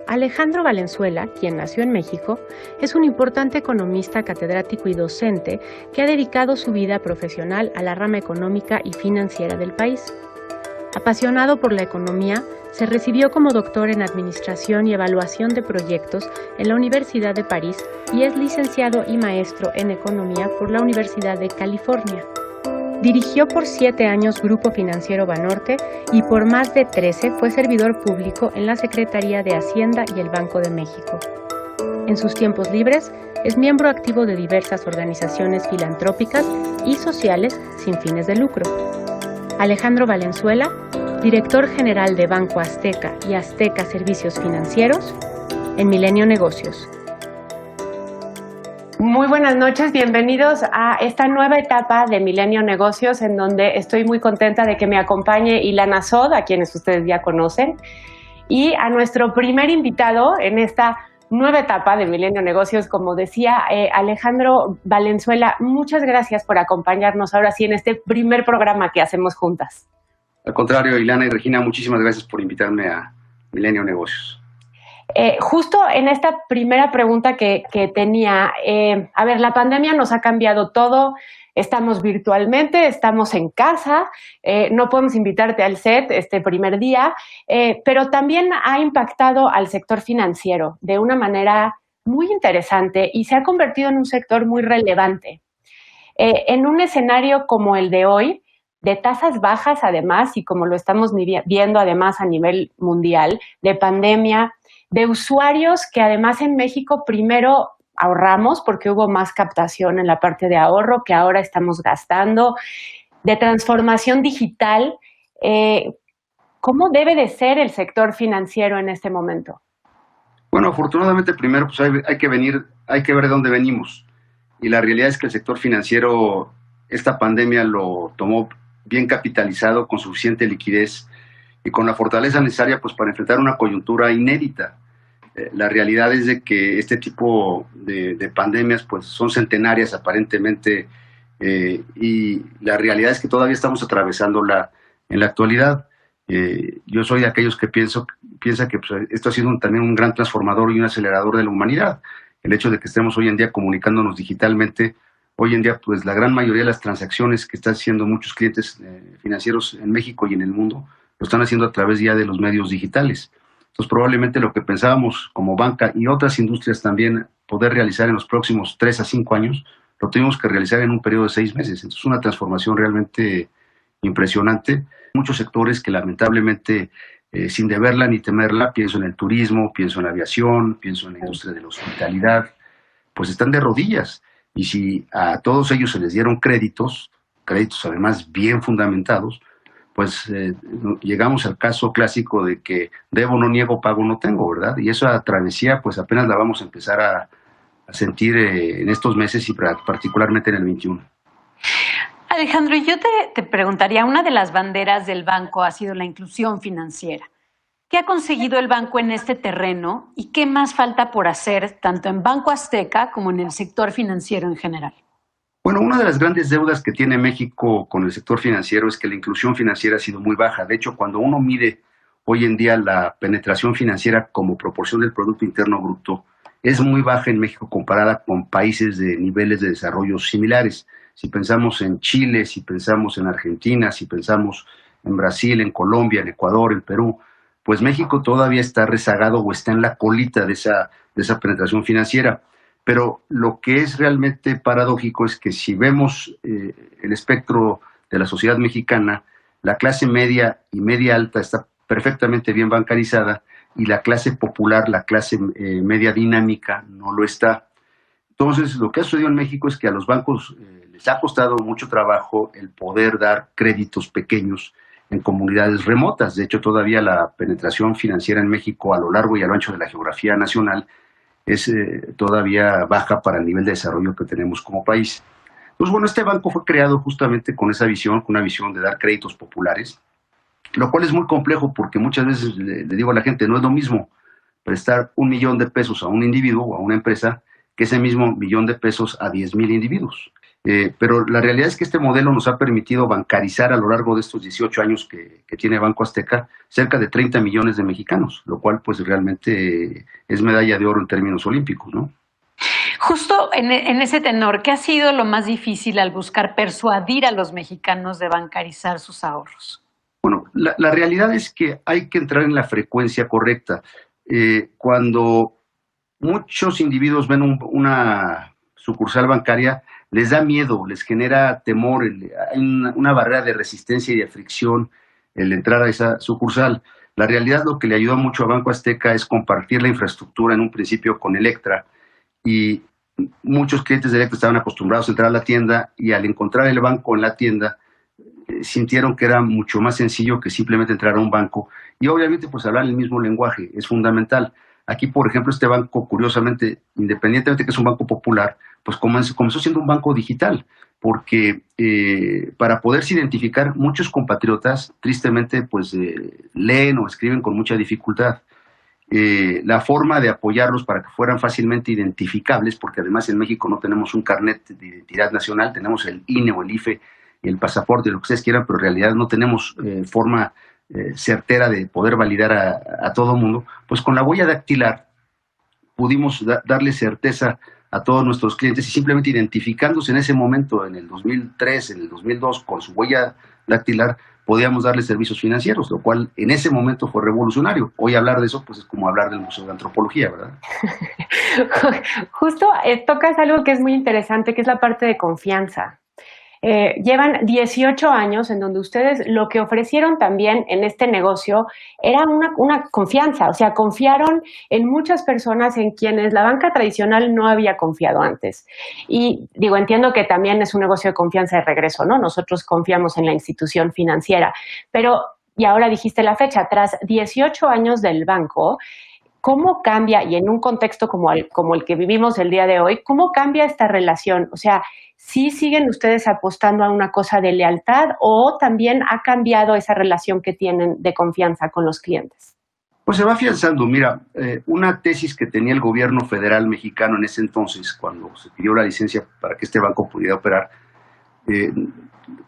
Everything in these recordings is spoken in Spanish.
Alejandro Valenzuela, quien nació en México, es un importante economista, catedrático y docente que ha dedicado su vida profesional a la rama económica y financiera del país. Apasionado por la economía, se recibió como doctor en Administración y Evaluación de Proyectos en la Universidad de París y es licenciado y maestro en Economía por la Universidad de California. Dirigió por 7 años Grupo Financiero Banorte y por más de 13 fue servidor público en la Secretaría de Hacienda y el Banco de México. En sus tiempos libres, es miembro activo de diversas organizaciones filantrópicas y sociales sin fines de lucro. Alejandro Valenzuela, director general de Banco Azteca y Azteca Servicios Financieros, en Milenio Negocios. Muy buenas noches, bienvenidos a esta nueva etapa de Milenio Negocios, en donde estoy muy contenta de que me acompañe Ilana Sod, a quienes ustedes ya conocen, y a nuestro primer invitado en esta nueva etapa de Milenio Negocios, como decía Alejandro Valenzuela. Muchas gracias por acompañarnos ahora sí en este primer programa que hacemos juntas. Al contrario, Ilana y Regina, muchísimas gracias por invitarme a Milenio Negocios. Justo en esta primera pregunta que tenía, la pandemia nos ha cambiado todo, estamos virtualmente, estamos en casa, no podemos invitarte al set este primer día, pero también ha impactado al sector financiero de una manera muy interesante y se ha convertido en un sector muy relevante. En un escenario como el de hoy, de tasas bajas además, y como lo estamos viendo además a nivel mundial, de pandemia, de usuarios que además en México primero ahorramos porque hubo más captación en la parte de ahorro que ahora estamos gastando, de transformación digital. ¿Cómo debe de ser el sector financiero en este momento? Bueno, afortunadamente primero pues hay que ver de dónde venimos. Y la realidad es que el sector financiero, esta pandemia lo tomó bien capitalizado, con suficiente liquidez y con la fortaleza necesaria pues para enfrentar una coyuntura inédita. La realidad es de que este tipo de pandemias pues son centenarias aparentemente, y la realidad es que todavía estamos atravesándola en la actualidad. Yo soy de aquellos que piensa que pues, esto ha sido también un gran transformador y un acelerador de la humanidad. El hecho de que estemos hoy en día comunicándonos digitalmente, hoy en día pues la gran mayoría de las transacciones que están haciendo muchos clientes financieros en México y en el mundo lo están haciendo a través ya de los medios digitales. Entonces probablemente lo que pensábamos como banca y otras industrias también poder realizar en los próximos 3 a 5 años, lo tuvimos que realizar en un periodo de 6 meses. Entonces una transformación realmente impresionante. Muchos sectores que lamentablemente, sin deberla ni temerla, pienso en el turismo, pienso en la aviación, pienso en la industria de la hospitalidad, pues están de rodillas. Y si a todos ellos se les dieron créditos además bien fundamentados, pues llegamos al caso clásico de que debo no niego, pago no tengo, ¿verdad? Y esa travesía pues apenas la vamos a empezar a sentir en estos meses y particularmente en el 21. Alejandro, yo te preguntaría, una de las banderas del banco ha sido la inclusión financiera. ¿Qué ha conseguido el banco en este terreno y qué más falta por hacer tanto en Banco Azteca como en el sector financiero en general? Bueno, una de las grandes deudas que tiene México con el sector financiero es que la inclusión financiera ha sido muy baja. De hecho, cuando uno mide hoy en día la penetración financiera como proporción del Producto Interno Bruto, es muy baja en México comparada con países de niveles de desarrollo similares. Si pensamos en Chile, si pensamos en Argentina, si pensamos en Brasil, en Colombia, en Ecuador, en Perú, pues México todavía está rezagado o está en la colita de esa penetración financiera. Pero lo que es realmente paradójico es que si vemos el espectro de la sociedad mexicana, la clase media y media alta está perfectamente bien bancarizada y la clase popular, la clase media dinámica, no lo está. Entonces, lo que ha sucedido en México es que a los bancos les ha costado mucho trabajo el poder dar créditos pequeños en comunidades remotas. De hecho, todavía la penetración financiera en México a lo largo y a lo ancho de la geografía nacional es todavía baja para el nivel de desarrollo que tenemos como país. Entonces, bueno, este banco fue creado justamente con esa visión, con una visión de dar créditos populares, lo cual es muy complejo porque muchas veces le digo a la gente, no es lo mismo prestar $1,000,000 a un individuo o a una empresa que ese mismo $1,000,000 a 10,000 individuos. Pero la realidad es que este modelo nos ha permitido bancarizar a lo largo de estos 18 años que tiene Banco Azteca cerca de 30 millones de mexicanos, lo cual pues realmente es medalla de oro en términos olímpicos, ¿no? Justo en ese tenor, ¿qué ha sido lo más difícil al buscar persuadir a los mexicanos de bancarizar sus ahorros? Bueno, la realidad es que hay que entrar en la frecuencia correcta. Cuando muchos individuos ven una sucursal bancaria, les da miedo, les genera temor, hay una barrera de resistencia y de fricción el entrar a esa sucursal. La realidad, lo que le ayudó mucho a Banco Azteca es compartir la infraestructura en un principio con Electra, y muchos clientes de Electra estaban acostumbrados a entrar a la tienda y al encontrar el banco en la tienda sintieron que era mucho más sencillo que simplemente entrar a un banco y obviamente pues hablar el mismo lenguaje es fundamental. Aquí, por ejemplo, este banco, curiosamente, independientemente de que es un banco popular, pues comenzó siendo un banco digital, porque para poderse identificar, muchos compatriotas, tristemente, pues leen o escriben con mucha dificultad. La forma de apoyarlos para que fueran fácilmente identificables, porque además en México no tenemos un carnet de identidad nacional, tenemos el INE o el IFE y el pasaporte, lo que ustedes quieran, pero en realidad no tenemos forma certera de poder validar a todo mundo, pues con la huella dactilar pudimos darle certeza a todos nuestros clientes y simplemente identificándose en ese momento, en el 2003, en el 2002, con su huella dactilar, podíamos darle servicios financieros, lo cual en ese momento fue revolucionario. Hoy hablar de eso pues es como hablar del Museo de Antropología, ¿verdad? Justo tocas algo que es muy interesante, que es la parte de confianza. Llevan 18 años en donde ustedes lo que ofrecieron también en este negocio era una confianza, o sea, confiaron en muchas personas en quienes la banca tradicional no había confiado antes. Y digo, entiendo que también es un negocio de confianza de regreso, ¿no? Nosotros confiamos en la institución financiera, pero, y ahora dijiste la fecha, tras 18 años del banco, ¿cómo cambia, y en un contexto como el que vivimos el día de hoy, cómo cambia esta relación? O sea, ¿sí siguen ustedes apostando a una cosa de lealtad o también ha cambiado esa relación que tienen de confianza con los clientes? Pues se va afianzando. Mira, una tesis que tenía el gobierno federal mexicano en ese entonces, cuando se pidió la licencia para que este banco pudiera operar,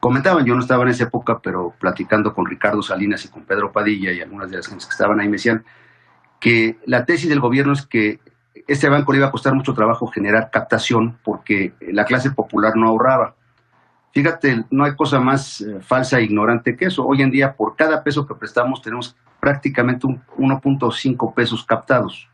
comentaban, yo no estaba en esa época, pero platicando con Ricardo Salinas y con Pedro Padilla y algunas de las gentes que estaban ahí me decían que la tesis del gobierno es que este banco le iba a costar mucho trabajo generar captación porque la clase popular no ahorraba. Fíjate, no hay cosa más falsa e ignorante que eso. Hoy en día, por cada peso que prestamos, tenemos prácticamente 1.5 pesos captados.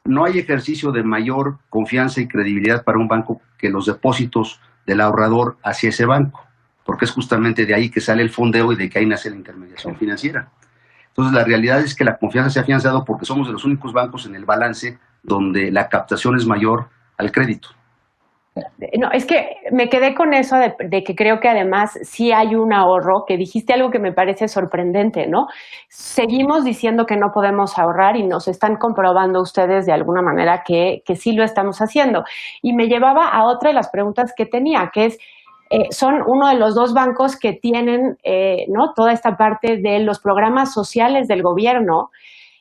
No hay ejercicio de mayor confianza y credibilidad para un banco que los depósitos del ahorrador hacia ese banco, porque es justamente de ahí que sale el fondeo y de que ahí nace la intermediación financiera. Entonces, la realidad es que la confianza se ha afianzado porque somos de los únicos bancos en el balance donde la captación es mayor al crédito. No, es que me quedé con eso de que creo que además sí hay un ahorro, que dijiste algo que me parece sorprendente, ¿no? Seguimos diciendo que no podemos ahorrar y nos están comprobando ustedes de alguna manera que sí lo estamos haciendo. Y me llevaba a otra de las preguntas que tenía, que es, son uno de los dos bancos que tienen ¿no? toda esta parte de los programas sociales del gobierno,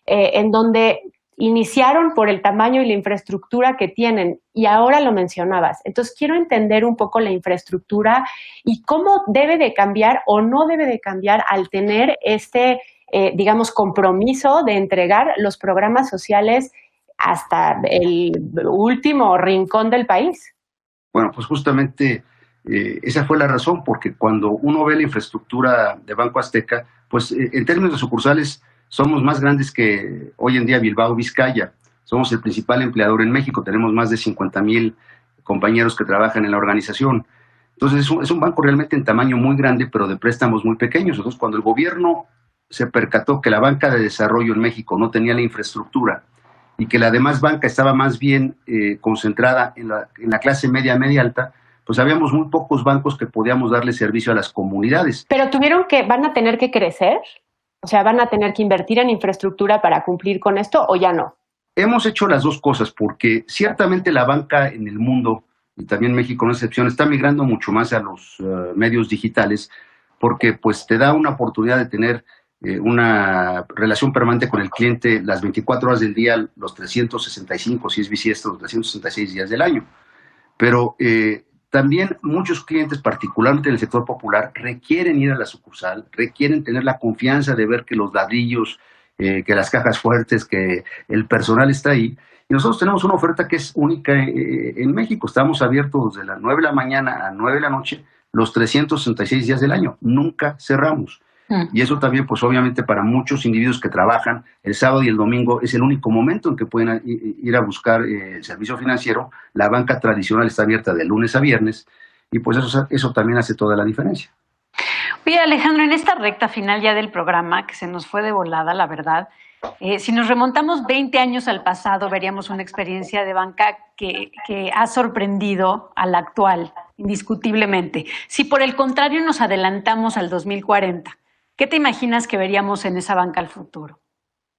en donde iniciaron por el tamaño y la infraestructura que tienen, y ahora lo mencionabas. Entonces, quiero entender un poco la infraestructura y cómo debe de cambiar o no debe de cambiar al tener este, digamos, compromiso de entregar los programas sociales hasta el último rincón del país. Bueno, pues justamente esa fue la razón, porque cuando uno ve la infraestructura de Banco Azteca, pues en términos de sucursales somos más grandes que hoy en día Bilbao, Vizcaya. Somos el principal empleador en México, tenemos más de 50,000 compañeros que trabajan en la organización. Entonces es un banco realmente en tamaño muy grande, pero de préstamos muy pequeños. Entonces, cuando el gobierno se percató que la banca de desarrollo en México no tenía la infraestructura y que la demás banca estaba más bien concentrada en la clase media alta, pues habíamos muy pocos bancos que podíamos darle servicio a las comunidades. Pero van a tener que crecer, o sea, van a tener que invertir en infraestructura para cumplir con esto, ¿o ya no? Hemos hecho las dos cosas, porque ciertamente la banca en el mundo, y también México no es excepción, está migrando mucho más a los medios digitales, porque pues te da una oportunidad de tener una relación permanente con el cliente las 24 horas del día, los 365, si es bisiesto, los 366 días del año. Pero también muchos clientes, particularmente en el sector popular, requieren ir a la sucursal, requieren tener la confianza de ver que los ladrillos, que las cajas fuertes, que el personal está ahí. Y nosotros tenemos una oferta que es única en México. Estamos abiertos desde las 9 de la mañana a 9 de la noche, los 366 días del año. Nunca cerramos. Y eso también, pues obviamente para muchos individuos que trabajan, el sábado y el domingo es el único momento en que pueden ir a buscar el servicio financiero. La banca tradicional está abierta de lunes a viernes y pues eso también hace toda la diferencia. Oye, Alejandro, en esta recta final ya del programa, que se nos fue de volada, la verdad, si nos remontamos 20 años al pasado, veríamos una experiencia de banca que ha sorprendido a la actual, indiscutiblemente. Si por el contrario nos adelantamos al 2040, ¿qué te imaginas que veríamos en esa banca al futuro?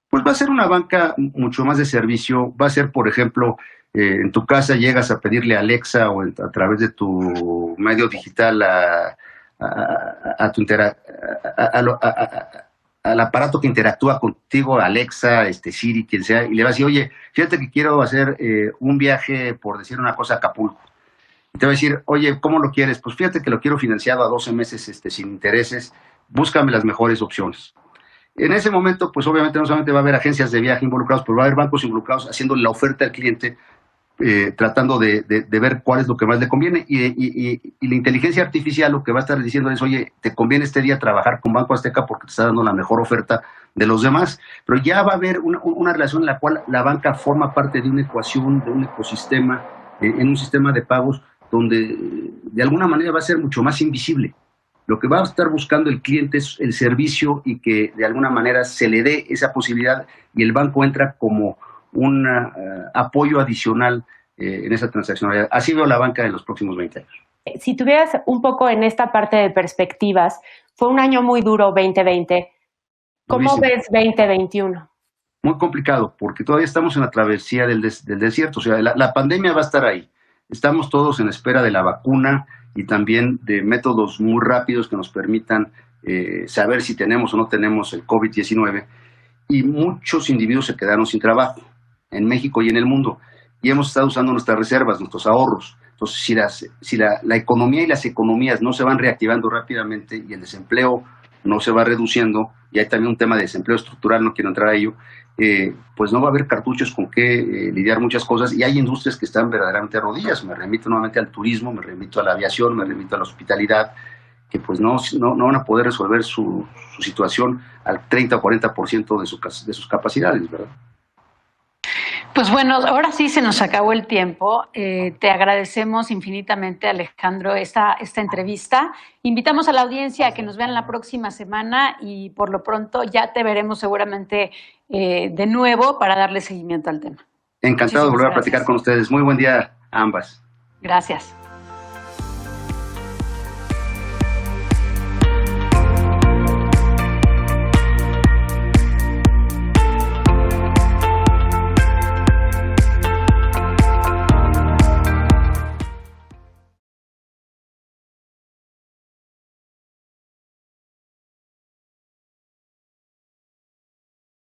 Pues va a ser una banca mucho más de servicio. Va a ser, por ejemplo, en tu casa llegas a pedirle a Alexa o a través de tu medio digital al aparato que interactúa contigo, Alexa, Siri, quien sea, y le vas a decir, oye, fíjate que quiero hacer un viaje, por decir una cosa, a Acapulco. Y te va a decir, oye, ¿cómo lo quieres? Pues fíjate que lo quiero financiado a 12 meses sin intereses, búscame las mejores opciones. En ese momento, pues obviamente no solamente va a haber agencias de viaje involucrados, pero va a haber bancos involucrados haciendo la oferta al cliente, tratando de ver cuál es lo que más le conviene. Y la inteligencia artificial lo que va a estar diciendo es, oye, te conviene este día trabajar con Banco Azteca porque te está dando la mejor oferta de los demás. Pero ya va a haber una relación en la cual la banca forma parte de una ecuación, de un ecosistema, en un sistema de pagos donde de alguna manera va a ser mucho más invisible. Lo que va a estar buscando el cliente es el servicio y que de alguna manera se le dé esa posibilidad y el banco entra como un apoyo adicional en esa transaccionalidad. Así veo la banca en los próximos 20 años. Si tuvieras un poco en esta parte de perspectivas, fue un año muy duro 2020. ¿Cómo Durísimo. ves 2021? Muy complicado, porque todavía estamos en la travesía del desierto. O sea, la pandemia va a estar ahí. Estamos todos en espera de la vacuna y también de métodos muy rápidos que nos permitan saber si tenemos o no tenemos el COVID-19. Y muchos individuos se quedaron sin trabajo en México y en el mundo. Y hemos estado usando nuestras reservas, nuestros ahorros. Entonces, si la economía y las economías no se van reactivando rápidamente y el desempleo no se va reduciendo, y hay también un tema de desempleo estructural, no quiero entrar a ello, pues no va a haber cartuchos con qué lidiar muchas cosas, y hay industrias que están verdaderamente a rodillas. Me remito nuevamente al turismo, me remito a la aviación, me remito a la hospitalidad, que pues no van a poder resolver su situación al 30 o 40% de sus capacidades, ¿verdad? Pues bueno, ahora sí se nos acabó el tiempo. Te agradecemos infinitamente, Alejandro, esta entrevista. Invitamos a la audiencia a que nos vean la próxima semana y por lo pronto ya te veremos seguramente de nuevo para darle seguimiento al tema. Encantado de volver a platicar con ustedes. Muy buen día a ambas. Gracias.